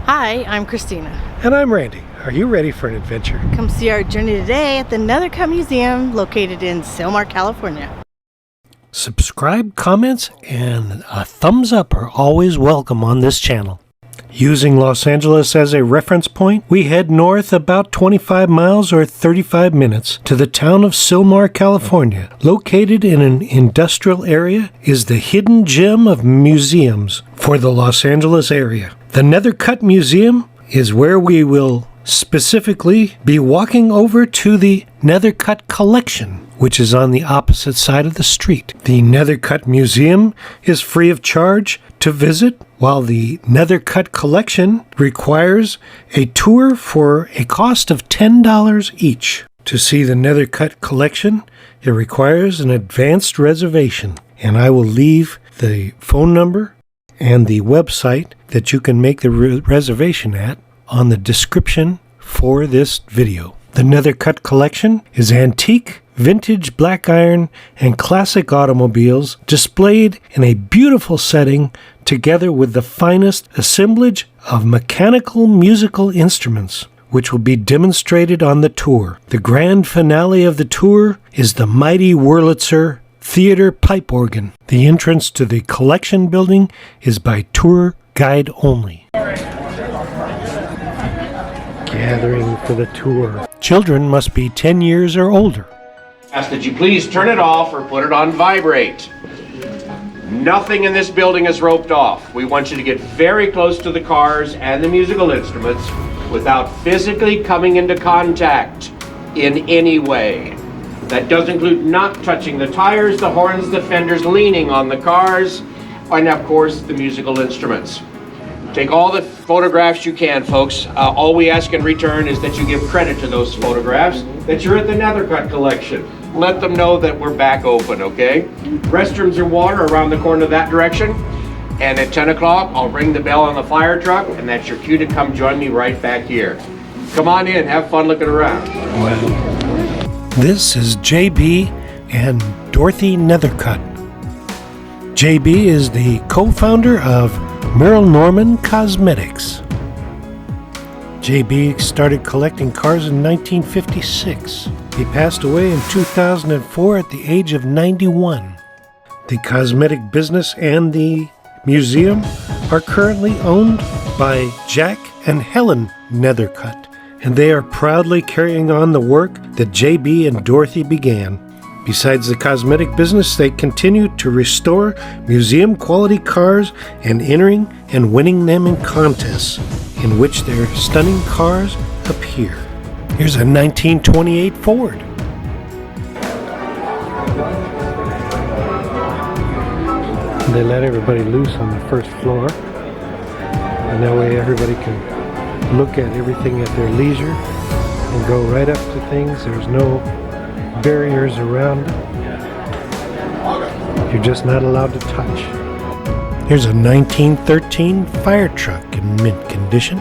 Hi, I'm Christina. And I'm Randy. Are you ready for an adventure? Come see our journey today at the Nethercutt Museum located in Sylmar, California. Subscribe, comments, and a thumbs up are always welcome on this channel. Using Los Angeles as a reference point, we head north about 25 miles or 35 minutes to the town of Sylmar, California. Located in an industrial area is the hidden gem of museums for the Los Angeles area. The Nethercutt Museum is where we will specifically be walking over to the Nethercutt Collection, which is on the opposite side of the street. The Nethercutt Museum is free of charge to visit, while the Nethercutt Collection requires a tour for a cost of $10 each. To see the Nethercutt Collection, it requires an advanced reservation, and I will leave the phone number and the website that you can make the reservation at on the description for this video. The Nethercutt Collection is antique, vintage black iron, and classic automobiles displayed in a beautiful setting together with the finest assemblage of mechanical musical instruments, which will be demonstrated on the tour. The grand finale of the tour is the mighty Wurlitzer theater pipe organ. The entrance to the collection building is by tour guide only. Gathering for the tour. Children must be 10 years or older. Ask that you please turn it off or put it on vibrate. Nothing in this building is roped off. We want you to get very close to the cars and the musical instruments without physically coming into contact in any way. That does include not touching the tires, the horns, the fenders, leaning on the cars, and of course the musical instruments. Take all the photographs you can, folks. All we ask in return is that you give credit to those photographs, that you're at the Nethercutt Collection. Let them know that we're back open, okay? Restrooms and water around the corner that direction. And at 10 o'clock, I'll ring the bell on the fire truck, and that's your cue to come join me right back here. Come on in, have fun looking around. This is JB and Dorothy Nethercutt. JB is the co-founder of Merrill Norman Cosmetics. JB started collecting cars in 1956. He passed away in 2004 at the age of 91. The cosmetic business and the museum are currently owned by Jack and Helen Nethercutt, and they are proudly carrying on the work that JB and Dorothy began. Besides the cosmetic business, they continue to restore museum-quality cars and entering and winning them in contests in which their stunning cars appear. Here's a 1928 Ford. They let everybody loose on the first floor, and that way everybody can look at everything at their leisure and go right up to things. There's no barriers around. You're just not allowed to touch. Here's a 1913 fire truck in mint condition.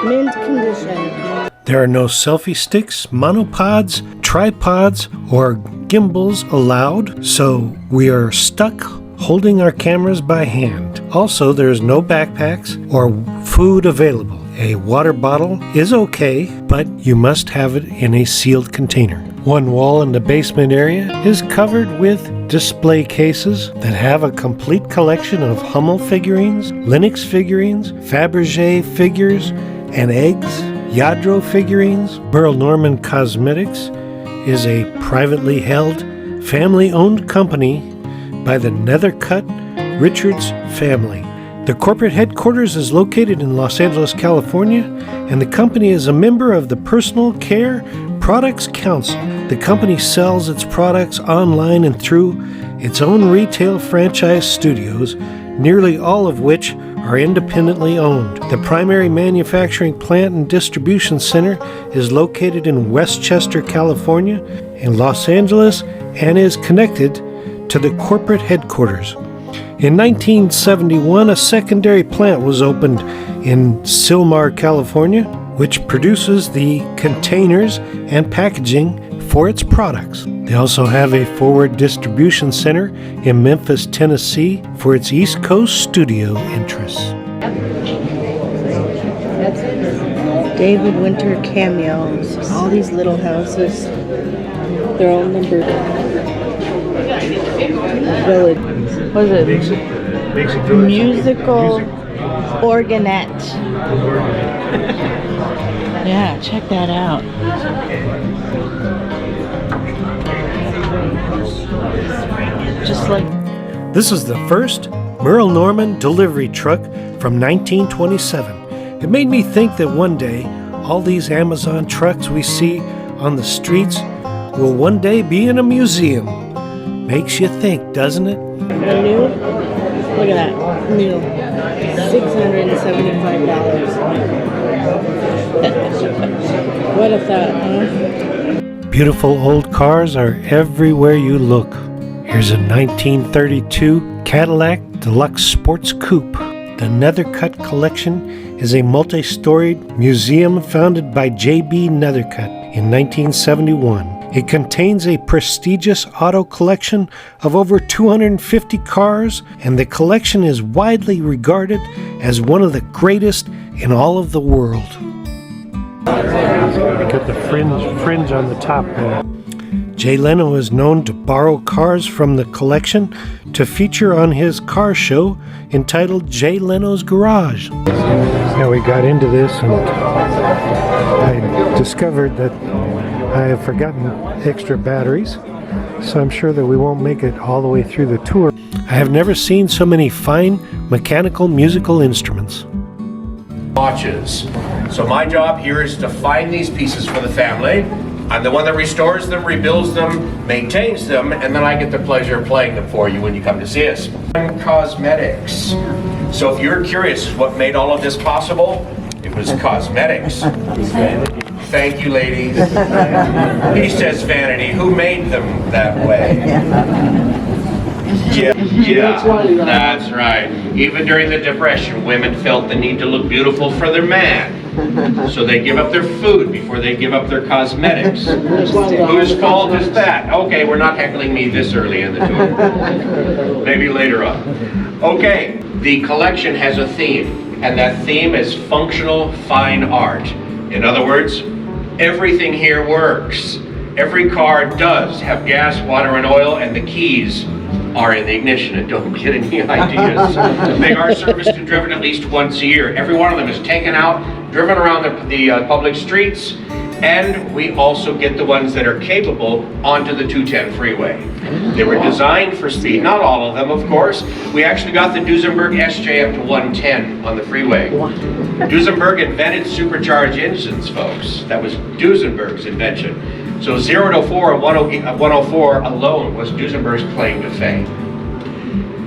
Mint condition. There are no selfie sticks, monopods, tripods, or gimbals allowed, so we are stuck holding our cameras by hand. Also, there is no backpacks or food available. A water bottle is okay, but you must have it in a sealed container. One wall in the basement area is covered with display cases that have a complete collection of Hummel figurines, Lenox figurines, Fabergé figures, and eggs, Yadro figurines. Merrill Norman Cosmetics is a privately held, family-owned company by the Nethercutt Richards family. The corporate headquarters is located in Los Angeles, California, and the company is a member of the Personal Care Products Council. The company sells its products online and through its own retail franchise studios, nearly all of which are independently owned. The primary manufacturing plant and distribution center is located in Westchester, California, in Los Angeles, and is connected to the corporate headquarters. In 1971, a secondary plant was opened in Sylmar, California, which produces the containers and packaging for its products. They also have a forward distribution center in Memphis, Tennessee for its East Coast studio interests. David Winter cameos. All these little houses. They're all numbered. Village. What is it? Musical organette. Yeah, check that out. Just like This is the first Merle Norman delivery truck from 1927. It made me think that one day all these Amazon trucks we see on the streets will one day be in a museum. Makes you think, doesn't it? the new. Look at that. New. $675. What a thought, huh? Beautiful old cars are everywhere you look. Here's a 1932 Cadillac Deluxe Sports Coupe. The Nethercutt Collection is a multi-storied museum founded by J.B. Nethercutt in 1971. It contains a prestigious auto collection of over 250 cars, and the collection is widely regarded as one of the greatest in all of the world. Look at the fringe on the top there. Jay Leno is known to borrow cars from the collection to feature on his car show entitled Jay Leno's Garage. Now we got into this and I discovered that I have forgotten extra batteries, so I'm sure that we won't make it all the way through the tour. I have never seen so many fine mechanical musical instruments. Watches. So my job here is to find these pieces for the family. I'm the one that restores them, rebuilds them, maintains them, and then I get the pleasure of playing them for you when you come to see us. Cosmetics. So if you're curious what made all of this possible, it was cosmetics. Thank you, ladies. He says vanity. Who made them that way? Yeah, that's right. Even during the Depression, women felt the need to look beautiful for their man. So they give up their food before they give up their cosmetics. Whose fault is that? Okay, we're not heckling me this early in the tour. Maybe later on. Okay, the collection has a theme, and that theme is functional fine art. In other words, everything here works. Every car does have gas, water, and oil, and the keys are in the ignition, and don't get any ideas. They are serviced and driven at least once a year. Every one of them is taken out, driven around the public streets, and we also get the ones that are capable onto the 210 freeway. They were designed for speed, not all of them, of course. We actually got the Duesenberg SJ up to 110 on the freeway. Duesenberg invented supercharged engines, folks. That was Duesenberg's invention. So 0 to 4 and 104 alone was Duesenberg's claim to fame.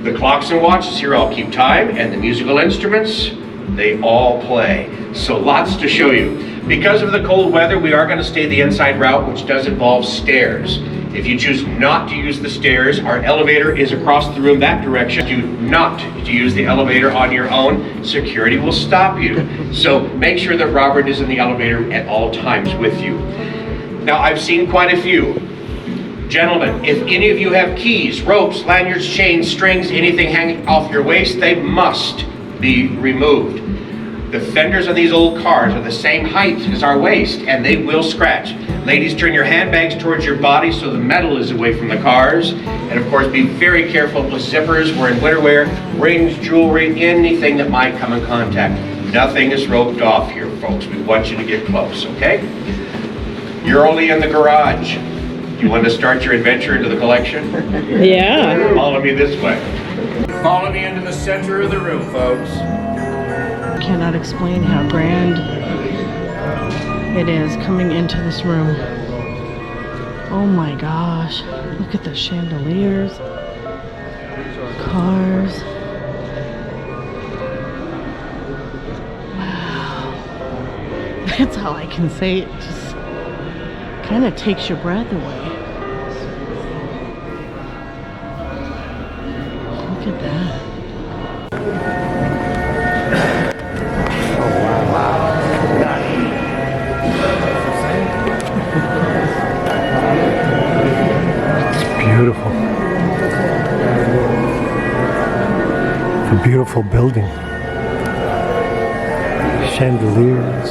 The clocks and watches here all keep time, and the musical instruments, they all play. So lots to show you. Because of the cold weather, we are going to stay the inside route, which does involve stairs. If you choose not to use the stairs, our elevator is across the room that direction. Do not to use the elevator on your own. Security will stop you. So make sure that Robert is in the elevator at all times with you. Now, I've seen quite a few. Gentlemen, if any of you have keys, ropes, lanyards, chains, strings, anything hanging off your waist, they must be removed. The fenders on these old cars are the same height as our waist, and they will scratch. Ladies, turn your handbags towards your body so the metal is away from the cars. And of course, be very careful with zippers. We're in winter wear, rings, jewelry, anything that might come in contact. Nothing is roped off here, folks. We want you to get close, okay? You're only in the garage. You want to start your adventure into the collection? Yeah. Follow me this way. Quality into the center of the room, folks. Cannot explain how grand it is coming into this room. Oh my gosh, look at the chandeliers, cars. Wow. That's all I can say. It just kind of takes your breath away. Look at that. Beautiful. It's a beautiful building. Chandeliers.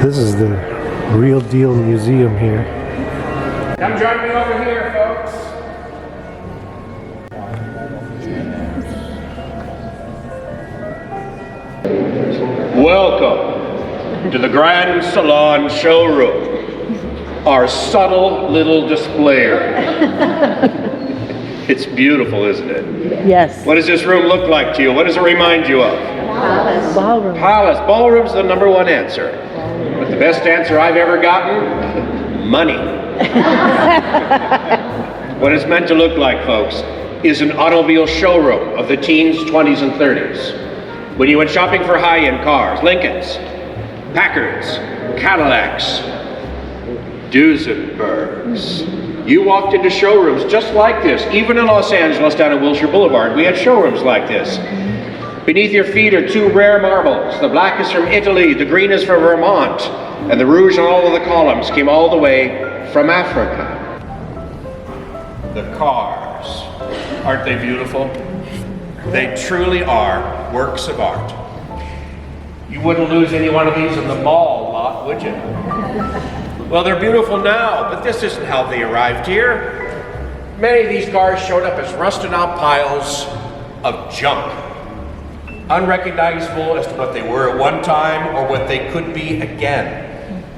This is the real deal museum here. Come join me over here, folks. Welcome to the Grand Salon showroom. Our subtle little displayer. It's beautiful, isn't it? Yes. What does this room look like to you? What does it remind you of? Palace. Ballroom. Palace. Ballroom's the number one answer. But the best answer I've ever gotten? Money. What it's meant to look like, folks, is an automobile showroom of the teens, 20s, and 30s. When you went shopping for high-end cars, Lincolns, Packards, Cadillacs, Duesenbergs. You walked into showrooms just like this. Even in Los Angeles, down at Wilshire Boulevard, we had showrooms like this. Beneath your feet are two rare marbles. The black is from Italy, the green is from Vermont, and the rouge on all of the columns came all the way from Africa. The cars. Aren't they beautiful? They truly are works of art. You wouldn't lose any one of these in the mall lot, would you? Well, they're beautiful now, but this isn't how they arrived here. Many of these cars showed up as rusted out piles of junk, unrecognizable as to what they were at one time or what they could be again.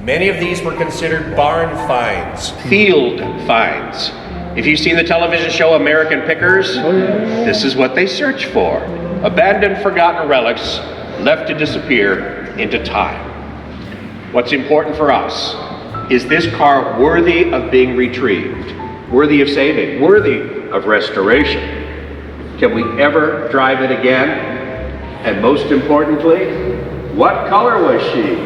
Many of these were considered barn finds, field finds. If you've seen the television show American Pickers, this is what they search for. Abandoned, forgotten relics left to disappear into time. What's important for us is this car worthy of being retrieved, worthy of saving, worthy of restoration? Can we ever drive it again? And most importantly, what color was she?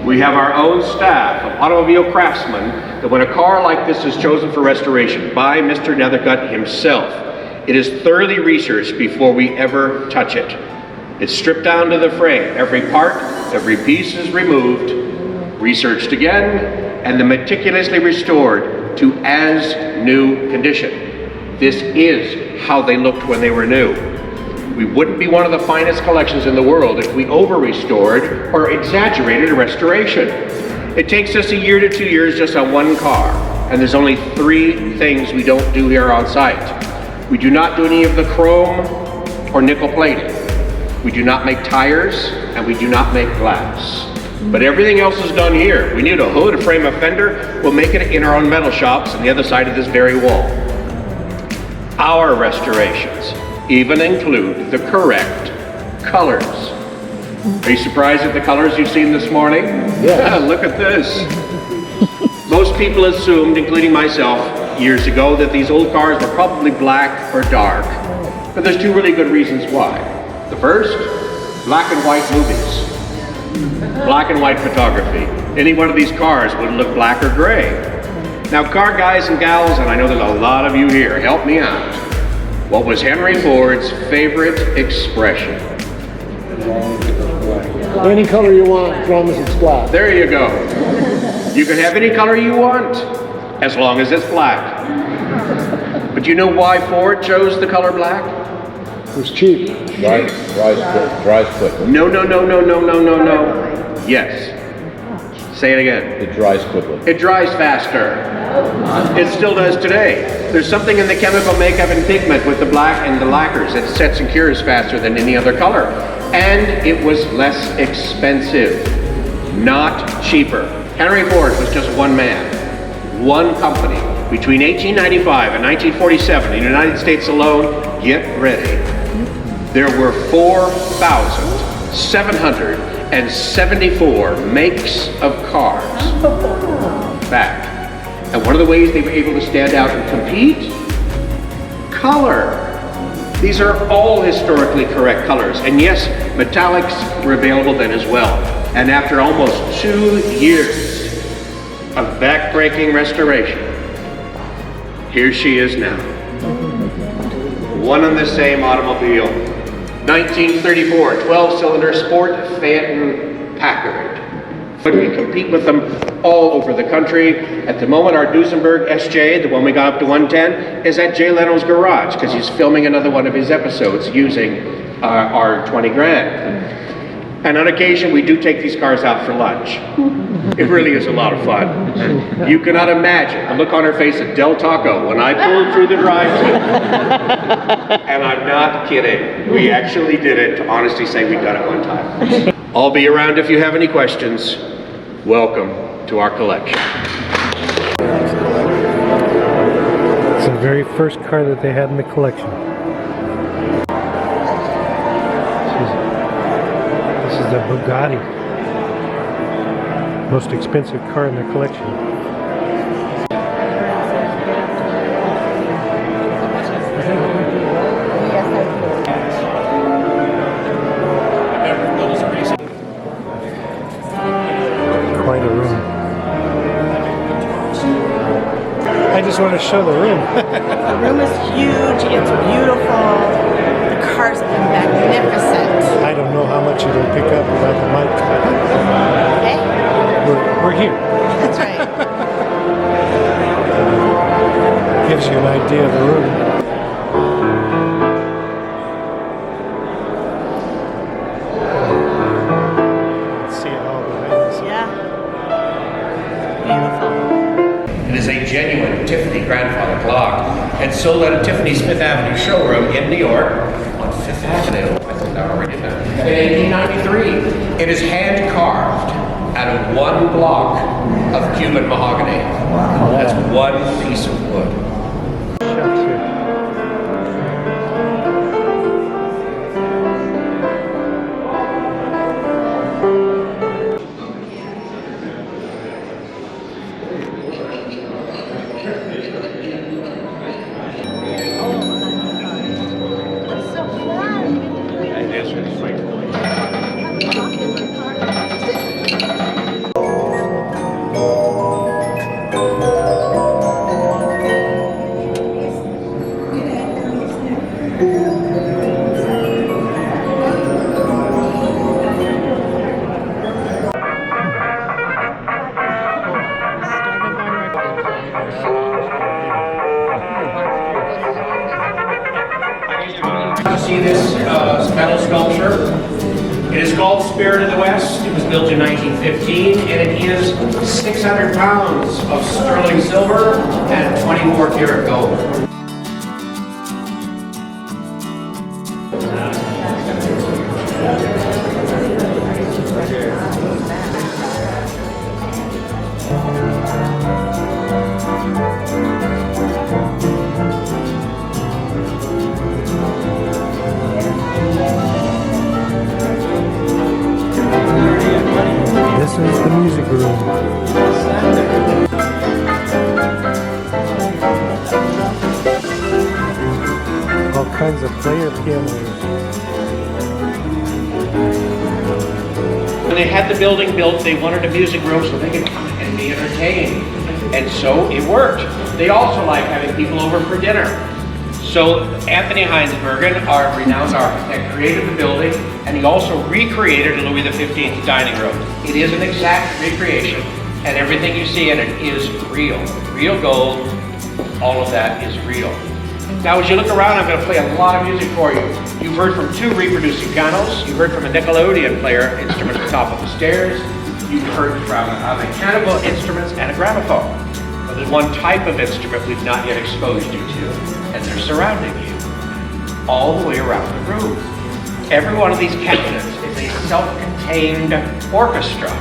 We have our own staff of automobile craftsmen that when a car like this is chosen for restoration by Mr. Nethercutt himself, it is thoroughly researched before we ever touch it. It's stripped down to the frame. Every part, every piece is removed, researched again, and then meticulously restored to as new condition. This is how they looked when they were new. We wouldn't be one of the finest collections in the world if we over-restored or exaggerated a restoration. It takes us a year to 2 years just on one car, and there's only 3 things we don't do here on site. We do not do any of the chrome or nickel plating. We do not make tires, and we do not make glass. But everything else is done here. We need a hood, a frame, a fender. We'll make it in our own metal shops on the other side of this very wall. Our restorations even include the correct colors. Are you surprised at the colors you've seen this morning? Yeah. Look at this. Most people assumed, including myself, years ago, that these old cars were probably black or dark. But there's 2 really good reasons why. The first, black and white movies. Black and white photography. Any one of these cars would look black or gray. Now, car guys and gals, and I know there's a lot of you here, help me out. What was Henry Ford's favorite expression? Any color you want, as long as it's black. There you go. You can have any color you want, as long as it's black. But you know why Ford chose the color black? It was cheap. Dries quickly. No. Yes. Say it again. It dries quickly. It dries faster. It still does today. There's something in the chemical makeup and pigment with the black and the lacquers that sets and cures faster than any other color. And it was less expensive, not cheaper. Henry Ford was just one man, one company, Between 1895 and 1947, in the United States alone, get ready, there were 4,774 makes of cars back. And one of the ways they were able to stand out and compete? Color. These are all historically correct colors. And yes, metallics were available then as well. And after almost 2 years of back-breaking restoration, here she is now. One and the same automobile. 1934, 12-cylinder Sport Phaeton Packard. But we compete with them all over the country. At the moment, our Duesenberg SJ, the one we got up to 110, is at Jay Leno's garage because he's filming another one of his episodes using our 20 grand. And on occasion, we do take these cars out for lunch. It really is a lot of fun. You cannot imagine the look on her face at Del Taco when I pulled through the drive-thru. And I'm not kidding. We actually did it to honestly say we got it one time. I'll be around if you have any questions. Welcome to our collection. It's the very first car that they had in the collection. This is the Bugatti. Most expensive car in the collection. Quite a room. I just want to show the room. The room is huge, it's beautiful, the cars are magnificent. I don't know how much it'll pick up without the mic. Hey, We're here. that's right. Gives you an idea of the room. See it all behind us. Yeah. Beautiful. It is a genuine Tiffany grandfather clock and sold at a Tiffany Smith Avenue showroom in New York on 5th Avenue. I thought that already did that. In 1893. It is hand carved out of one block of Cuban mahogany. That's one piece of wood. Shots here. To see this metal sculpture. It is called Spirit of the West. It was built in 1915, and it is 600 pounds of sterling silver and 24 karat gold. This is the music room. All kinds of player pianos. When they had the building built, they wanted a music room so they could come and be entertained. And so it worked. They also like having people over for dinner. So Anthony Heinsbergen, our renowned architect, created the building, and he also recreated a Louis XV dining room. It is an exact recreation, and everything you see in it is real. Real gold, all of that is real. Now as you look around, I'm going to play a lot of music for you. You've heard from two reproducing pianos, you've heard from a Nickelodeon player instrument at the top of the stairs, you've heard from mechanical instruments and a gramophone. But there's one type of instrument we've not yet exposed you to, and they're surrounding you, all the way around the room. Every one of these cabinets is a self-contained orchestra.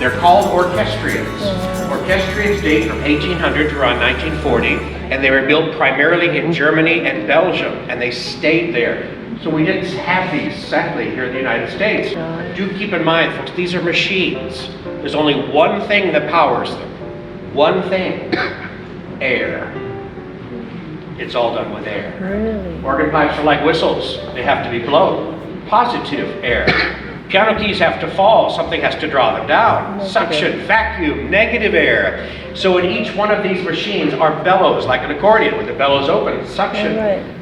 They're called orchestrions. Orchestrions date from 1800 to around 1940, and they were built primarily in Germany and Belgium, and they stayed there. So we didn't have these exactly here in the United States. Do keep in mind, folks, these are machines. There's only one thing that powers them. One thing. Air. It's all done with air. Really? Organ pipes are like whistles. They have to be blown. Positive air. Piano keys have to fall. Something has to draw them down. Suction, vacuum, negative air. So in each one of these machines are bellows, like an accordion. When the bellows open, suction.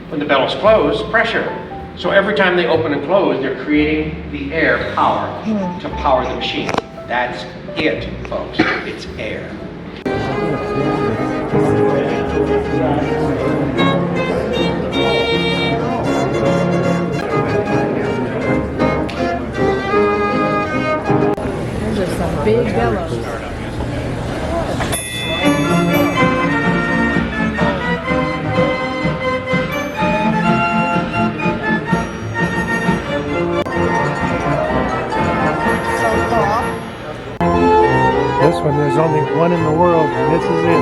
When the bellows close, pressure. So every time they open and close, they're creating the air power to power the machine. That's it, folks. It's air. Those are some big bellows. This one, there's only one in the world, and this is it.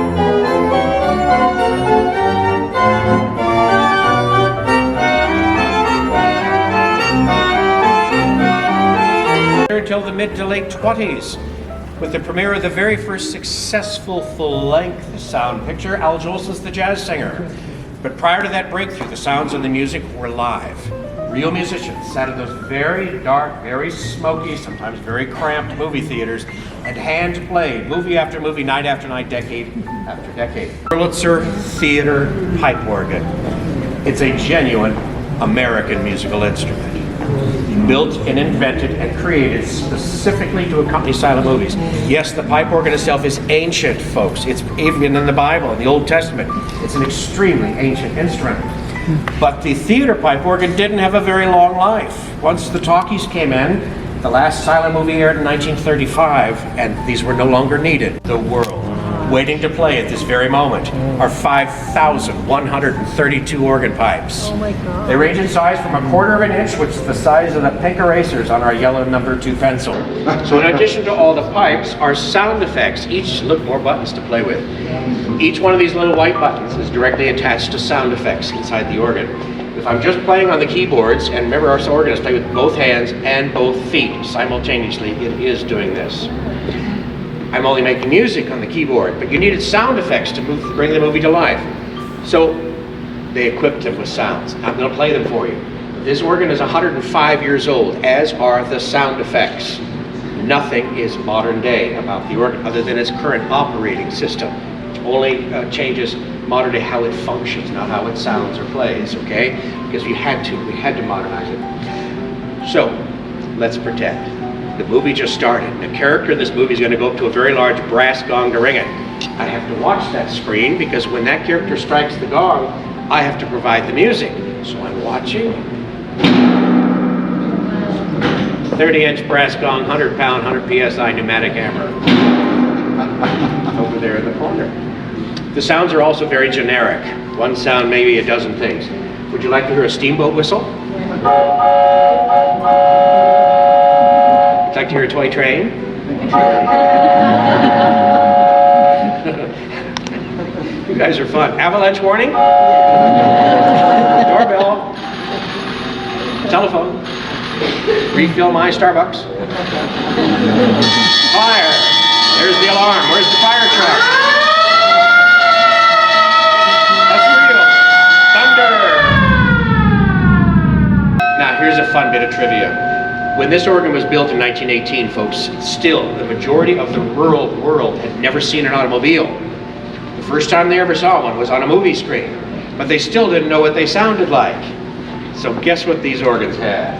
Until the mid to late 20s, with the premiere of the very first successful full-length sound picture, Al Jolson's The Jazz Singer. But prior to that breakthrough, the sounds and the music were live. Real musicians sat in those very dark, very smoky, sometimes very cramped movie theaters and hand played movie after movie, night after night, decade after decade. Wurlitzer theater pipe organ. It's a genuine American musical instrument. Built and invented and created specifically to accompany silent movies. Yes, the pipe organ itself is ancient, folks. It's even in the Bible, in the Old Testament. It's an extremely ancient instrument. But the theater pipe organ didn't have a very long life. Once the talkies came in, the last silent movie aired in 1935, and these were no longer needed. The world, waiting to play at this very moment, are 5,132 organ pipes. Oh my God. They range in size from 1/4 of an inch, which is the size of the pink erasers on our yellow number 2 pencil. So in addition to all the pipes are sound effects. Each, look, more buttons to play with. Each one of these little white buttons is directly attached to sound effects inside the organ. If I'm just playing on the keyboards, and remember our organist play with both hands and both feet simultaneously, it is doing this. I'm only making music on the keyboard, but you needed sound effects to bring the movie to life. So they equipped them with sounds. I'm going to play them for you. This organ is 105 years old, as are the sound effects. Nothing is modern day about the organ other than its current operating system. It only changes modern day how it functions, not how it sounds or plays, okay? Because we had to modernize it. So let's pretend. The movie just started. The character in this movie is going to go up to a very large brass gong to ring it. I have to watch that screen because when that character strikes the gong, I have to provide the music. So I'm watching. 30-inch brass gong, 100-pound, 100 PSI pneumatic hammer. Over there in the corner. The sounds are also very generic. One sound, maybe a dozen things. Would you like to hear a steamboat whistle? Would you like to hear a toy train? You guys are fun. Avalanche warning? Doorbell. Telephone. Refill my Starbucks. Fire. There's the alarm. Where's the fire truck? That's real. Thunder. Now here's a fun bit of trivia. When this organ was built in 1918, folks, still the majority of the rural world had never seen an automobile. The first time they ever saw one was on a movie screen, but they still didn't know what they sounded like. So guess what these organs had?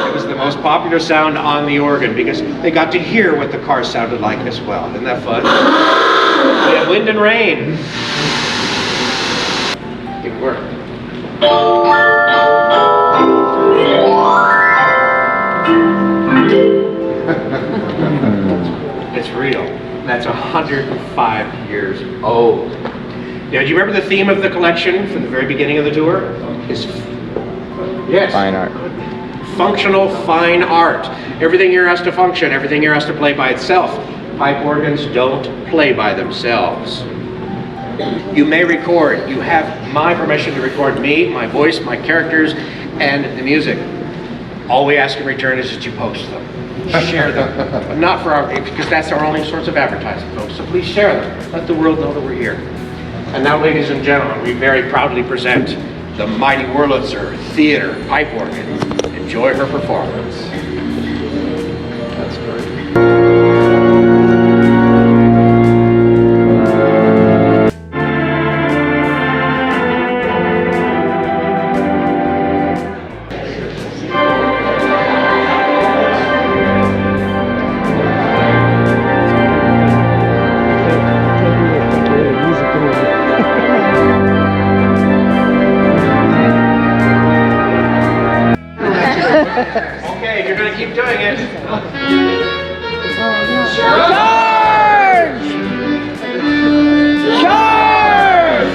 It was the most popular sound on the organ because they got to hear what the car sounded like as well. Isn't that fun? We had wind and rain. It worked. It's real. That's 105 years old. Now, do you remember the theme of the collection from the very beginning of the tour? Yes. Fine art. Functional fine art. Everything here has to function, everything here has to play by itself. Pipe organs don't play by themselves. You may record. You have my permission to record me, my voice, my characters, and the music. All we ask in return is that you post them. Share them. Not for because that's our only source of advertising, folks. So please share them. Let the world know that we're here. And now, ladies and gentlemen, we very proudly present the mighty Wurlitzer Theater Pipe Organ. Enjoy her performance. That's great. Okay, you're gonna keep doing it. Charge! Charge!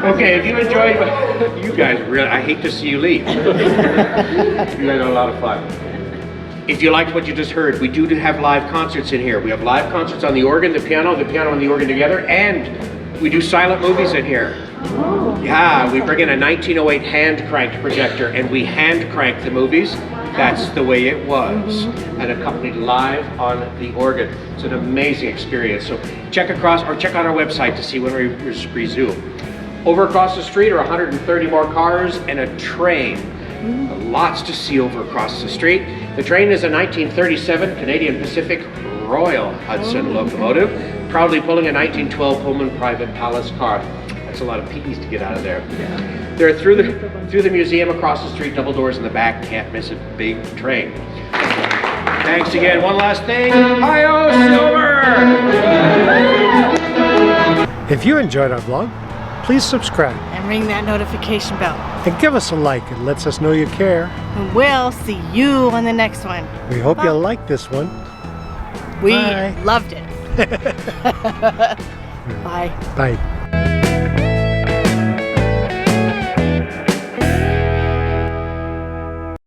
Okay, if you enjoyed, you guys really, I hate to see you leave. You guys had a lot of fun. If you liked what you just heard, we do have live concerts in here. We have live concerts on the organ, the piano and the organ together, and we do silent movies in here. Yeah, we bring in a 1908 hand-cranked projector and we hand-crank the movies. That's the way it was. And accompanied live on the organ. It's an amazing experience. So check on our website to see when we resume. Over across the street are 130 more cars and a train. Lots to see over across the street. The train is a 1937 Canadian Pacific Royal Hudson locomotive, proudly pulling a 1912 Pullman Private Palace car. That's a lot of P's to get out of there. Yeah. They're through the museum across the street, double doors in the back. Can't miss a big train. Thanks again. One last thing. Hi-yo, Silver! If you enjoyed our vlog, please subscribe And ring that notification bell. and give us a like. It lets us know you care. And we'll see you on the next one. We hope you like this one. We Bye. loved it. Bye. Bye.